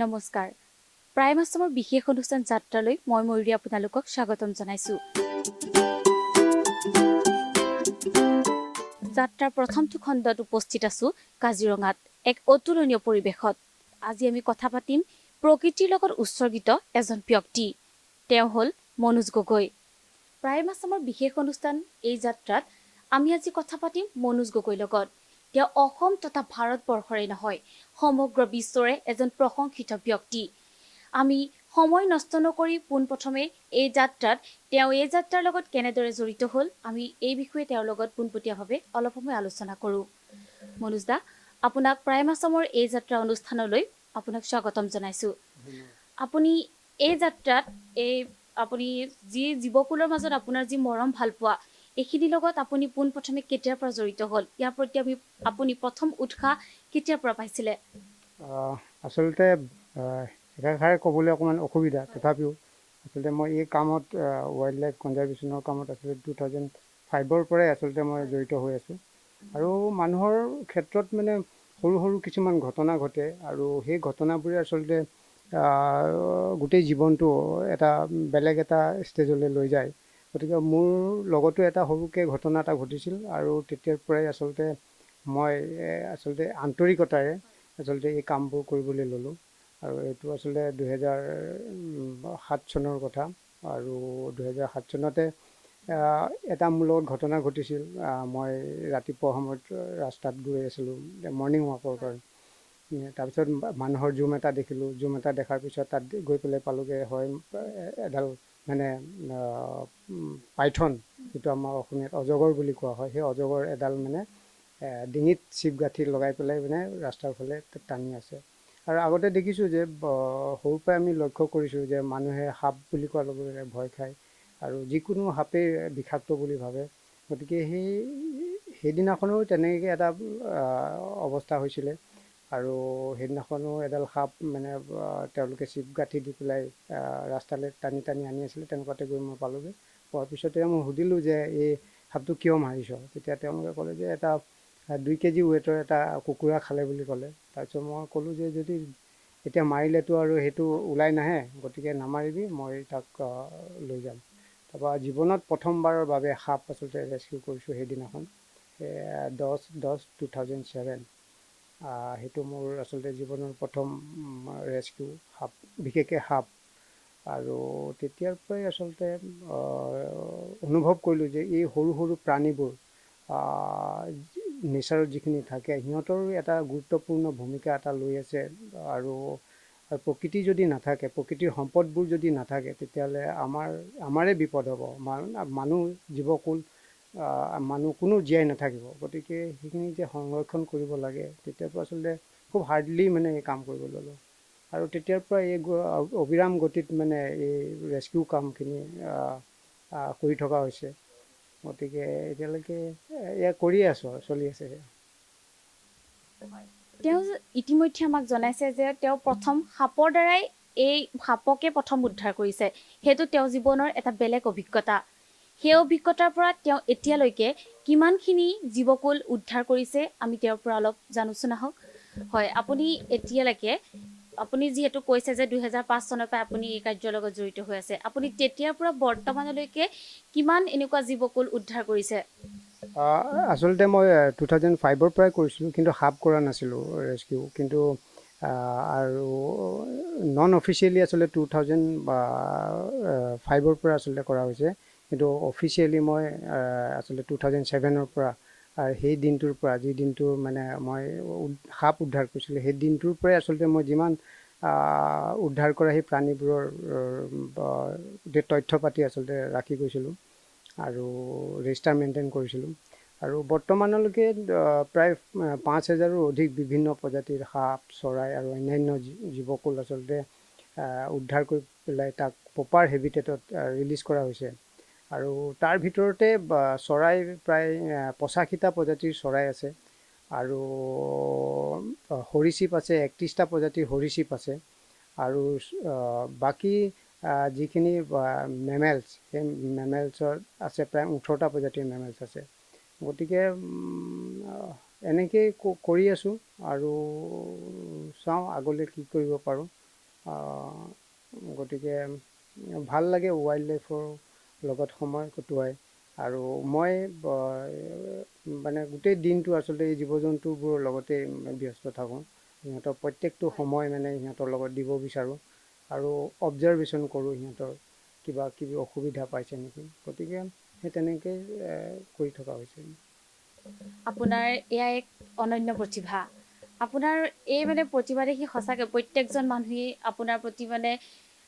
নমস্কাৰ প্ৰাইম আছামৰ বিশেষ অনুষ্ঠান যাত্ৰালৈ মই ময়ূৰী আপোনালোকক স্বাগতম জনাইছো যাত্ৰাৰ প্ৰথমটো খণ্ডত উপস্থিত আছো কাজিৰঙাত এক অতুলনীয় পৰিৱেশত আজি আমি কথা পাতিম প্ৰকৃতিৰ লগত উৎসৰ্গিত এজন ব্যক্তি তেওঁ হ'ল মনোজ গগৈ প্ৰাইম আছামৰ বিশেষ অনুষ্ঠান এই যাত্ৰাত আমি আজি কথা পাতিম মনোজ গগৈৰ লগত তেওঁ অসম তথা ভাৰতবৰ্ষৰে নহয় সমগ্ৰ বিশ্বৰে এজন প্ৰশংসিত ব্যক্তি আমি সময় নষ্ট নকৰি পোনপ্ৰথমে এই যাত্ৰাত তেওঁ এই যাত্ৰাৰ লগত কেনেদৰে জড়িত হ'ল আমি এই বিষয়ে তেওঁৰ লগত পোনপটীয়াভাৱে অলপ সময় আলোচনা কৰোঁ মনোজ দা আপোনাক প্ৰাইম আছামৰ এই যাত্ৰা অনুষ্ঠানলৈ আপোনাক স্বাগতম জনাইছোঁ আপুনি এই যাত্ৰাত আপুনি যি জীৱকুলৰ মাজত আপোনাৰ যি মৰম ভাল পোৱা এইখিনিৰ লগত আপুনি পোনপ্ৰথমে কেতিয়াৰ পৰা জড়িত হ'ল ইয়াৰ প্ৰতি আপুনি প্ৰথম উৎসাহ কেতিয়াৰ পৰা পাইছিলে আচলতে একাষাৰে ক'বলৈ অকণমান অসুবিধা তথাপিও আচলতে মই এই কামত ৱাইল্ড লাইফ কনজাৰ্ভেশ্যনৰ কামত আচলতে 2005ৰ পৰাই আচলতে মই জড়িত হৈ আছোঁ আৰু মানুহৰ ক্ষেত্ৰত মানে সৰু সৰু কিছুমান ঘটনা ঘটে আৰু সেই ঘটনাবোৰে আচলতে গোটেই জীৱনটো এটা বেলেগ এটা ষ্টেজলৈ লৈ যায় গতিকে মোৰ লগতো এটা সৰুকৈ ঘটনা এটা ঘটিছিল আৰু তেতিয়াৰ পৰাই আচলতে মই আচলতে আন্তৰিকতাৰে আচলতে এই কামবোৰ কৰিবলৈ ল'লোঁ আৰু এইটো আচলতে 2007 চনৰ কথা আৰু 2007 চনতে এটা মোৰ লগত ঘটনা ঘটিছিল মই ৰাতিপুৱা সময়ত ৰাস্তাত গৈ আছিলোঁ মৰ্ণিং ৱাকৰ কাৰণে তাৰপিছত মানুহৰ জুম এটা দেখিলোঁ জুম এটা দেখাৰ পিছত তাত গৈ পেলাই পালোঁগৈ হয় এডাল মানে পাইথন যিটো আমাৰ অসমীয়াত অজগৰ বুলি কোৱা হয় সেই অজগৰ এডাল মানে ডিঙিত চিপগাঁঠি লগাই পেলাই মানে ৰাস্তাৰ ফালে টানি আছে আৰু আগতে দেখিছোঁ যে সৰুৰ পৰাই আমি লক্ষ্য কৰিছোঁ যে মানুহে সাপ বুলি কোৱাৰ লগে লগে ভয় খায় আৰু যিকোনো সাপেই বিষাক্ত বুলি ভাবে গতিকে সেইদিনাখনো তেনেকৈ এটা অৱস্থা হৈছিলে আৰু সেইদিনাখনো এডাল সাপ মানে তেওঁলোকে চিপগাঁঠি দি পেলাই ৰাস্তালৈ টানি টানি আনি আছিলে তেনেকুৱাতে গৈ মই পালোঁগৈ পোৱাৰ পিছতে মই সুধিলোঁ যে এই সাপটো কিয় মাৰিছ তেতিয়া তেওঁলোকে ক'লে যে এটা 2 কেজি ৱেটৰ এটা কুকুৰা খালে বুলি ক'লে তাৰপিছত মই ক'লোঁ যে যদি এতিয়া মাৰিলেতো আৰু সেইটো ওলাই নাহে গতিকে নামাৰিবি মই তাক লৈ যাম তাৰপৰা জীৱনত প্ৰথমবাৰৰ বাবে সাপ আচলতে ৰেস্কিউ কৰিছোঁ সেইদিনাখন 10/10/2007 সেইটো মোৰ আচলতে জীৱনৰ প্ৰথম ৰেস্কিউ সাপ বিশেষকৈ সাপ আৰু তেতিয়াৰ পৰাই আচলতে অনুভৱ কৰিলোঁ যে এই সৰু সৰু প্ৰাণীবোৰ নেচাৰত যিখিনি থাকে সিহঁতৰো এটা গুৰুত্বপূৰ্ণ ভূমিকা এটা লৈ আছে আৰু প্ৰকৃতি যদি নাথাকে প্ৰকৃতিৰ সম্পদবোৰ যদি নাথাকে তেতিয়াহ'লে আমাৰে বিপদ হ'ব মানুহ জীৱকুল মানুহ কোনো জীয়াই নাথাকিব গতিকে সেইখিনি যে সংৰক্ষণ কৰিব লাগে তেতিয়াৰ পৰা আচলতে খুব হাৰ্ডলি মানে এই কাম কৰিব ল'লোঁ আৰু তেতিয়াৰ পৰা এই অবিৰাম গতিত মানে এই ৰেস্কিউ কামখিনি কৰি থকা হৈছে গতিকে এতিয়ালৈকে এয়া কৰিয়ে আছোঁ আৰু চলি আছে তেওঁ ইতিমধ্যে আমাক জনাইছে যে তেওঁ প্ৰথম সাপৰ দ্বাৰাই এই সাপকে প্ৰথম উদ্ধাৰ কৰিছে সেইটো তেওঁ জীৱনৰ এটা বেলেগ অভিজ্ঞতা সেই অভিজ্ঞতাৰ পৰা তেওঁ এতিয়ালৈকে কিমানখিনি জীৱকুল উদ্ধাৰ কৰিছে আমি তেওঁৰ পৰা অলপ জানোচোন আহক হয় আপুনি এতিয়ালৈকে আপুনি যিহেতু কৈছে যে 2005 চনৰ পৰা আপুনি এই কাৰ্যৰ লগত জড়িত হৈ আছে আপুনি তেতিয়াৰ পৰা বৰ্তমানলৈকে কিমান এনেকুৱা জীৱকুল উদ্ধাৰ কৰিছে আচলতে মই 2005ৰ পৰাই কৰিছিলোঁ কিন্তু সাপ কৰা নাছিলোঁ ৰেস্কিউ কিন্তু আৰু নন অফিচিয়েলি আচলতে 2005ৰ পৰা আচলতে কৰা হৈছে কিন্তু অফিচিয়েলি মই আচলতে 2007ৰ পৰা আৰু সেই দিনটোৰ পৰা যি দিনটোৰ মানে মই সাপ উদ্ধাৰ কৰিছিলোঁ সেই দিনটোৰ পৰাই আচলতে মই যিমান উদ্ধাৰ কৰা সেই প্ৰাণীবোৰৰ গোটেই তথ্য পাতি আচলতে ৰাখি গৈছিলোঁ আৰু ৰেজিষ্টাৰ মেইনটেইন কৰিছিলোঁ আৰু বৰ্তমানলৈকে প্ৰায় 5,000ৰো অধিক বিভিন্ন প্ৰজাতিৰ সাপ চৰাই আৰু অন্যান্য জীৱকুল আচলতে উদ্ধাৰ কৰি পেলাই তাক প্ৰপাৰ হেবিটেটত ৰিলিজ কৰা হৈছে আৰু তাৰ ভিতৰতে চৰাই প্ৰায় 85টা প্ৰজাতিৰ চৰাই আছে আৰু সৰীসৃপ আছে 31টা প্ৰজাতিৰ সৰীসৃপ আছে আৰু বাকী যিখিনি মেমেলছ সেই মেমেলছৰ আছে প্ৰায় 18টা প্ৰজাতিৰ মেমেলছ আছে গতিকে এনেকেই কৰি আছোঁ আৰু চাওঁ আগলৈ কি কৰিব পাৰোঁ গতিকে ভাল লাগে ৱাইল্ড লাইফৰ লগত সময় কটোৱাই আৰু মই মানে গোটেই দিনটো আচলতে এই জীৱ জন্তুবোৰৰ লগতে ব্যস্ত থাকোঁ সিহঁতৰ প্ৰত্যেকটো সময় মানে সিহঁতৰ লগত দিব বিচাৰোঁ আৰু অবজাৰ্ভেশ্যন কৰোঁ সিহঁতৰ কিবা কিবি অসুবিধা পাইছে নেকি গতিকে সেই তেনেকৈ কৰি থকা হৈছে আপোনাৰ এয়া এক অনন্য প্ৰতিভা আপোনাৰ এই মানে প্ৰতিভা দেখি সঁচাকৈ প্ৰত্যেকজন মানুহেই আপোনাৰ প্ৰতি মানে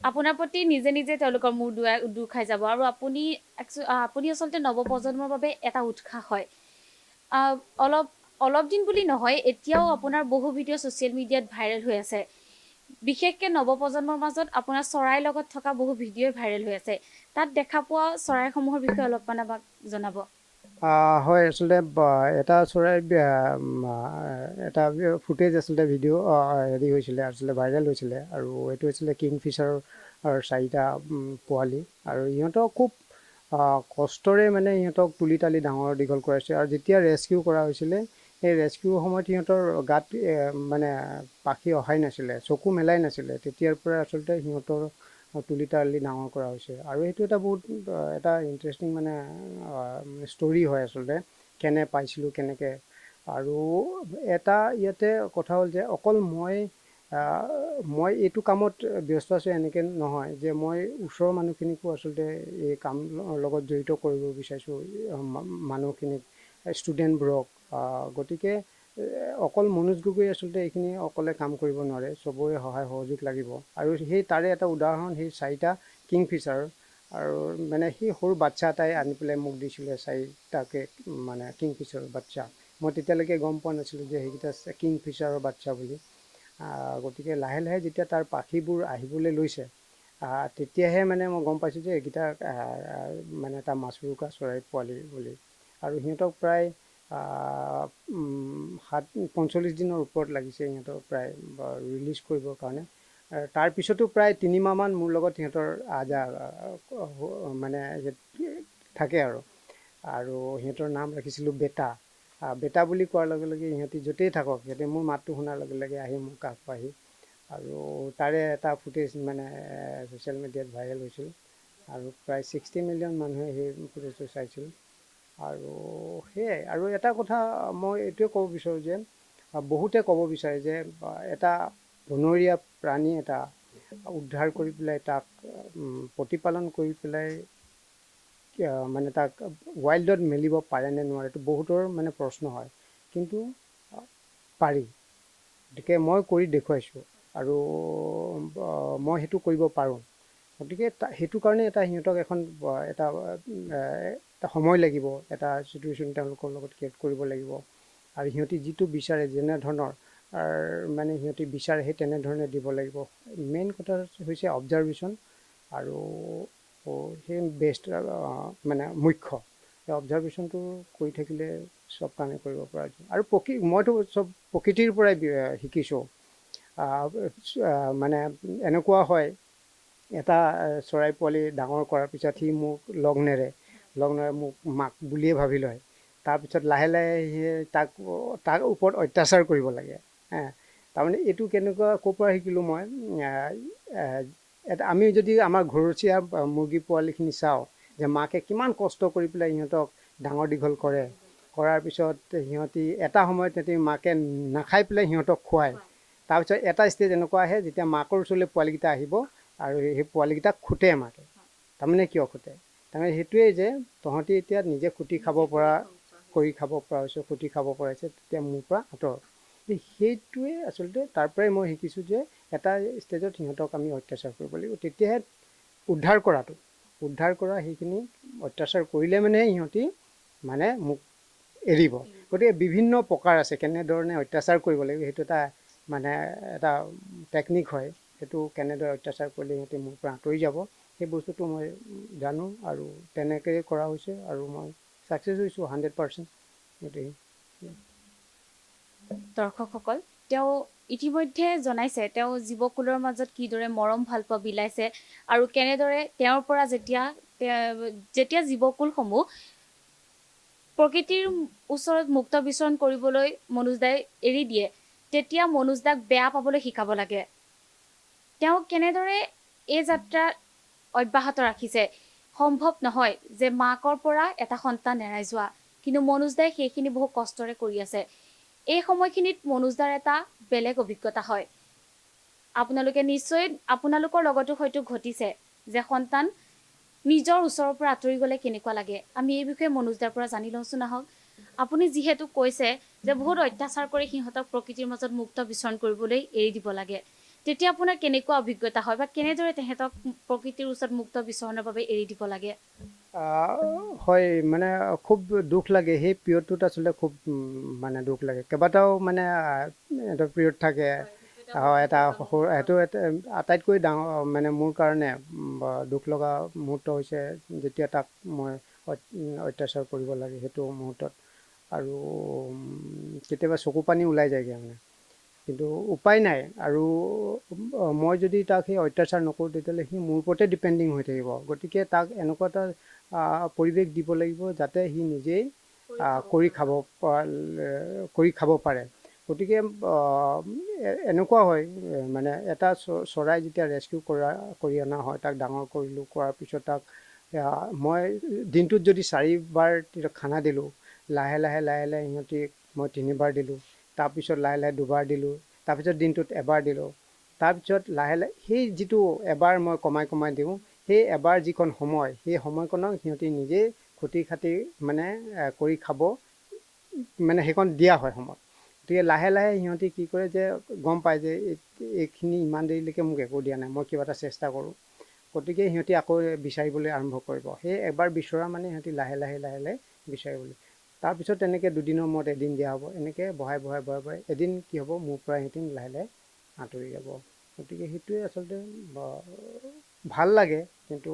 আপোনাৰ প্ৰতি নিজে নিজে তেওঁলোকৰ মূৰ দূৰ খাই যাব আৰু আপুনি আচলতে নৱপ্ৰজন্মৰ বাবে এটা উৎসাহ হয় অলপ অলপ দিন বুলি নহয় এতিয়াও আপোনাৰ বহু ভিডিঅ' ছ'চিয়েল মিডিয়াত ভাইৰেল হৈ আছে বিশেষকৈ নৱপ্ৰজন্মৰ মাজত আপোনাৰ চৰাইৰ লগত থকা বহু ভিডিঅ'ই ভাইৰেল হৈ আছে তাত দেখা পোৱা চৰাইসমূহৰ বিষয়ে অলপমান আমাক জনাব হয় আচলতে এটা চৰাই এটা ফুটেজ আচলতে ভিডিঅ' হেৰি হৈছিলে আচলতে ভাইৰেল হৈছিলে আৰু এইটো হৈছিলে কিংফিছাৰৰ 4টা পোৱালি আৰু ইহঁতক খুব কষ্টৰে মানে সিহঁতক তুলি তালি ডাঙৰ দীঘল কৰাইছে আৰু যেতিয়া ৰেস্কিউ কৰা হৈছিলে সেই ৰেস্কিউৰ সময়ত সিহঁতৰ গাত মানে পাখি অহাই নাছিলে চকু মেলাই নাছিলে তেতিয়াৰ পৰা আচলতে সিহঁতৰ তুলি তালি ডাঙৰ কৰা হৈছে আৰু এইটো এটা বহুত এটা ইণ্টাৰেষ্টিং মানে ষ্টৰি হয় আচলতে কেনে পাইছিলোঁ কেনেকৈ আৰু এটা ইয়াতে কথা হ'ল যে অকল মই এইটো কামত ব্যস্ত আছোঁ এনেকৈ নহয় যে মই ওচৰৰ মানুহখিনিকো আচলতে এই কাম লগত জড়িত কৰিব বিচাৰিছোঁ মানুহখিনিক ষ্টুডেণ্টবোৰক গতিকে অকল মনোজ গগৈ আচলতে এইখিনি অকলে কাম কৰিব নোৱাৰে চবৰে সহায় সহযোগ লাগিব আৰু সেই তাৰে এটা উদাহৰণ সেই 4টা কিংফিছাৰ আৰু মানে সেই সৰু বাচ্ছা এটাই আনি পেলাই মোক দিছিলে 4টাকে মানে কিংফিছাৰৰ বাচ্চা মই তেতিয়ালৈকে গম পোৱা নাছিলোঁ যে সেইকেইটা কিংফিছাৰৰ বাচ্চা বুলি গতিকে লাহে লাহে যেতিয়া তাৰ পাখিবোৰ আহিবলৈ লৈছে তেতিয়াহে মানে মই গম পাইছোঁ যে এইকেইটা মানে এটা মাছৰোকা চৰাই পোৱালি বুলি আৰু সিহঁতক প্ৰায় 45 দিনৰ ওপৰত লাগিছে সিহঁতক প্ৰায় ৰিলিজ কৰিবৰ কাৰণে তাৰপিছতো প্ৰায় 3 মাহমান মোৰ লগত সিহঁতৰ মানে থাকে আৰু সিহঁতৰ নাম ৰাখিছিলোঁ বেটা বেটা বুলি কোৱাৰ লগে লগে সিহঁতি য'তেই থাকক সিহঁতে মোৰ মাতটো শুনাৰ লগে লগে আহি মোক কাষ পাহি আৰু তাৰে এটা ফুটেজ মানে ছ'চিয়েল মিডিয়াত ভাইৰেল হৈছিল আৰু প্ৰায় 60 মিলিয়ন মানুহে সেই ফুটেজটো চাইছিল আৰু সেয়াই আৰু এটা কথা মই এইটোৱে ক'ব বিচাৰোঁ যে বহুতে ক'ব বিচাৰে যে এটা বনৰীয়া প্ৰাণী এটা উদ্ধাৰ কৰি পেলাই তাক প্ৰতিপালন কৰি পেলাই মানে তাক ৱাইল্ডত মেলিব পাৰে নে নোৱাৰে এইটো বহুতৰ মানে প্ৰশ্ন হয় কিন্তু পাৰি গতিকে মই কৰি দেখুৱাইছোঁ আৰু মই সেইটো কৰিব পাৰোঁ গতিকে সেইটো কাৰণে সিহঁতক এটা সময় লাগিব এটা চিটুৱেশ্যন তেওঁলোকৰ লগত ক্ৰিয়েট কৰিব লাগিব আৰু সিহঁতি যিটো বিচাৰে যেনেধৰণৰ মানে সিহঁতি বিচাৰে সেই তেনেধৰণে দিব লাগিব মেইন কথা হৈছে অবজাৰ্ভেশ্যন আৰু সেই বেষ্ট মানে মুখ্য সেই অবজাৰ্ভেশ্যনটো কৰি থাকিলে চব কামে কৰিব পৰা যায় আৰু মইতো চব প্ৰকৃতিৰ পৰাই শিকিছোঁ মানে এনেকুৱা হয় এটা চৰাই পোৱালি ডাঙৰ কৰাৰ পিছত সি মোক লগ নেৰে মোক মাক বুলিয়ে ভাবি লয় তাৰপিছত লাহে লাহে সি তাৰ ওপৰত অত্যাচাৰ কৰিব লাগে তাৰমানে এইটো কেনেকুৱা ক'ৰ পৰা শিকিলোঁ মই আমি যদি আমাৰ ঘৰচীয়া মুৰ্গী পোৱালিখিনি চাওঁ যে মাকে কিমান কষ্ট কৰি পেলাই সিহঁতক ডাঙৰ দীঘল কৰে কৰাৰ পিছত সিহঁতি এটা সময়ত মাকে নাখাই পেলাই সিহঁতক খুৱায় তাৰপিছত এটা ষ্টেজ এনেকুৱা আহে যেতিয়া মাকৰ ওচৰলৈ পোৱালিকেইটা আহিব আৰু সেই পোৱালিকেইটাক খুটে মাকে তাৰমানে কিয় খুটে তাৰমানে সেইটোৱেই যে তহঁতি এতিয়া নিজে খুটি খাব পৰা হৈছে খুটি খাব পৰা হৈছে তেতিয়া মোৰ পৰা আঁতৰ সেইটোৱে আচলতে তাৰ পৰাই মই শিকিছোঁ যে এটা ষ্টেজত সিহঁতক আমি অত্যাচাৰ কৰিব লাগিব তেতিয়াহে উদ্ধাৰ কৰা সেইখিনি অত্যাচাৰ কৰিলে মানে সিহঁতি মানে মোক এৰিব গতিকে বিভিন্ন প্ৰকাৰ আছে কেনেধৰণে অত্যাচাৰ কৰিব লাগিব সেইটো এটা টেকনিক হয় সেইটো কেনেদৰে অত্যাচাৰ কৰিলে সিহঁতি মোৰ পৰা আঁতৰি যাব সেই বস্তুটো মই জানো আৰু তেনেকৈয়ে কৰা হৈছে আৰু মই ছাকচেছ হৈছোঁ 100%। গতিকে দৰ্শকসকল তেওঁ ইতিমধ্যে জনাইছে তেওঁ জীৱকুলৰ মাজত কিদৰে মৰম ভাল পোৱা বিলাইছে আৰু কেনেদৰে তেওঁৰ পৰা যেতিয়া জীৱকুলসমূহ প্ৰকৃতিৰ ওচৰত মুক্ত বিচৰণ কৰিবলৈ মনোজ দাই এৰি দিয়ে তেতিয়া মনোজ দাক বেয়া পাবলৈ শিকাব লাগে তেওঁ কেনেদৰে এই যাত্ৰা অব্যাহত ৰাখিছে। সম্ভৱ নহয় যে মাকৰ পৰা এটা সন্তান এৰাই যোৱা, কিন্তু মনোজ দাই সেইখিনি বহু কষ্টৰে কৰি আছে। এই সময়খিনিত মনোজ দাৰ এটা বেলেগ অভিজ্ঞতা হয়। আপোনালোকে নিশ্চয় আপোনালোকৰ লগতো হয়তো ঘটিছে যে সন্তান নিজৰ ওচৰৰ পৰা আঁতৰি গ'লে কেনেকুৱা লাগে। আমি এই বিষয়ে মনোজ দাৰ পৰা জানি লওঁচোন আহক। আপুনি যিহেতু কৈছে যে বহুত অত্যাচাৰ কৰি সিহঁতক প্ৰকৃতিৰ মাজত মুক্ত বিচৰণ কৰিবলৈ এৰি দিব লাগে, তেতিয়া আপোনাৰ কেনেকুৱা অভিজ্ঞতা হয় বা কেনেদৰে তেহেঁতক প্ৰকৃতিৰ ওচৰত মুক্ত বিচৰণৰ বাবে এৰি দিব লাগে? হয়, মানে খুব দুখ লাগে। সেই পিৰিয়ডটোত আচলতে খুব মানে দুখ লাগে। কেইবাটাও মানে এটা পিৰিয়ড থাকে। এটা সেইটো আটাইতকৈ ডাঙৰ মানে মোৰ কাৰণে দুখ লগা মুহূৰ্ত হৈছে যেতিয়া তাক মই অত্যাচাৰ কৰিব লাগে সেইটো মুহূৰ্তত। আৰু কেতিয়াবা চকু পানী ওলাই যায়গৈ মানে, কিন্তু উপায় নাই। আৰু মই যদি তাক সেই অত্যাচাৰ নকৰোঁ তেতিয়াহ'লে সি মোৰ ওপৰতে ডিপেণ্ডিং হৈ থাকিব। গতিকে তাক এনেকুৱা এটা পৰিৱেশ দিব লাগিব যাতে সি নিজেই কৰি খাব পাৰে। গতিকে এনেকুৱা হয় মানে এটা চৰাই যেতিয়া ৰেস্কিউ কৰি অনা হয়, তাক ডাঙৰ কৰিলোঁ, কৰাৰ পিছত তাক মই দিনটোত যদি 4বাৰ খানা দিলোঁ, লাহে লাহে সিহঁতি মই 3বাৰ দিলোঁ, তাৰপিছত লাহে লাহে 2বাৰ দিলোঁ, তাৰপিছত দিনটোত এবাৰ দিলোঁ, তাৰপিছত লাহে লাহে সেই যিটো এবাৰ মই কমাই দিওঁ, সেই এবাৰ যিকণ সময়, সেই সময়কণক সিহঁতি নিজেই খুটি খাটি মানে কৰি খাব, মানে সেইকণ দিয়া হয় সময়। গতিকে লাহে লাহে সিহঁতি কি কৰে যে গম পায় যে এইখিনি ইমান দেৰিলৈকে মোক একো দিয়া নাই, মই কিবা এটা চেষ্টা কৰোঁ। গতিকে সিহঁতি আকৌ বিচাৰিবলৈ আৰম্ভ কৰিব। সেই এবাৰ বিচৰা মানে সিহঁতি লাহে লাহে বিচাৰিবলৈ। তাৰপিছত তেনেকৈ 2 দিনৰ মূৰত এদিন দিয়া হ'ব। এনেকৈ বঢ়াই এদিন কি হ'ব, মোৰ পৰা সিহঁতি লাহে লাহে আঁতৰি যাব। গতিকে সেইটোৱে আচলতে ভাল লাগে, কিন্তু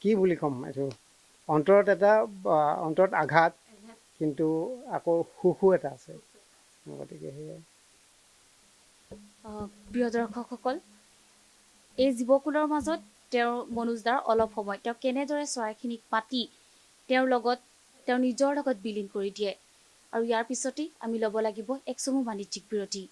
কি বুলি ক'ম, এইটো অন্তৰত আঘাত, কিন্তু আকৌ সুখো এটা আছে। গতিকে সেয়াই। প্ৰিয় দৰ্শকসকল, এই জীৱকুলৰ মাজত মনোজ দাৰ অলপ সময় তেওঁ কেনেদৰে চৰাইখিনিক মাতি তেওঁৰ নিজৰ লগত বিলীন কৰি দিয়ে। আৰু ইয়াৰ পিছতেই আমি ল'ব লাগিব এক চমু বাণিজ্যিক বিৰতি।